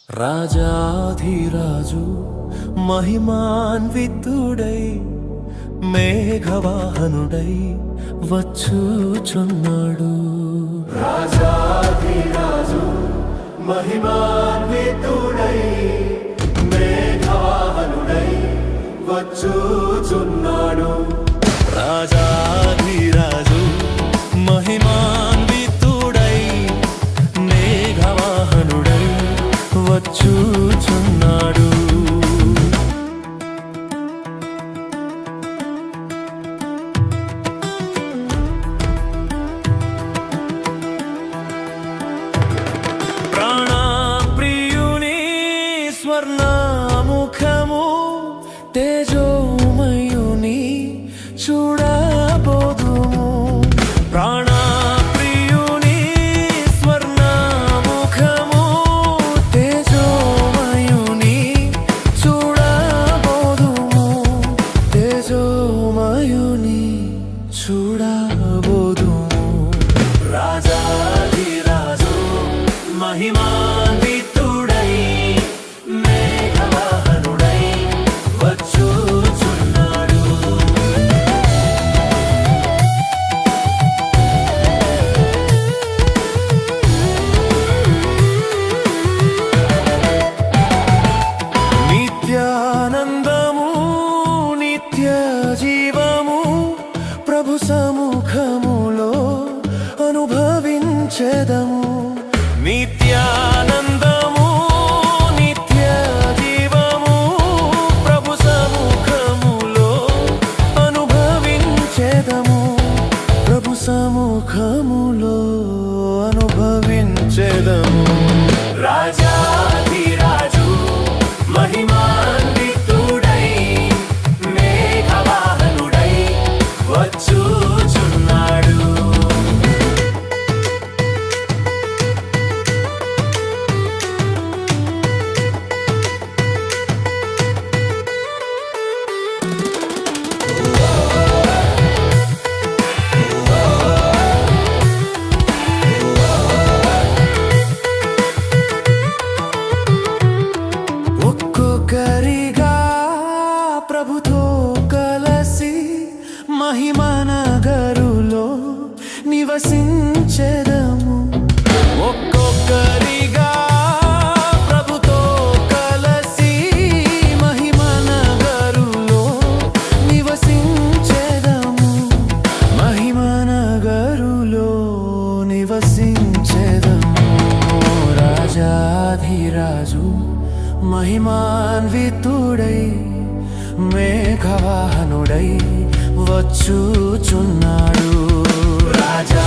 రాజాధిరాజు మహిమాన్వితుడై మేఘవాహనుడై వచ్చుచున్నాడు. రాజాధిరాజు మహిమాన్వితుడై మేఘవాహనుడై వచ్చుచున్నాడు. రాజాధిరాజు మహిమాన్వితుడై మేఘవాహనుడై వచ్చుచున్నాడు. ప్రాణప్రియుని స్వర్ణముఖము తేజోమయుని చూడబోదుము. ప్రాణప్రియుని స్వర్ణముఖము తేజోమయుని చూడబోదుము. తేజోమయుని చూడబోదుము. రాజాధిరాజు మహిమాన్వితుడై మేఘవాహనుడై వచ్చుచున్నాడు. నిత్యానందము నిత్య జీవము ప్రభు సముఖములో అనుభవించెదము. నిత్యానందము నిత్య జీవము ప్రభు సముఖములో అనుభవించెదము. ప్రభు సముఖములో అనుభవించెదము. రాజాధిరాజు మహిమాన్వితుడై మేఘవాహనుడై వచ్చుచున్నాడు. ఒక్కొక్కరిగా ప్రభుతో కలసి మహిమనగరులో నివసించెదము. ఒక్కొక్కరిగా ప్రభుతో కలసి మహిమనగరులో నివసించెదము. మహిమనగరులో నివసించెదము. రాజాధిరాజు మహిమాన్వితుడై మేఘవాహనుడై వచ్చుచున్నాడు. రాజా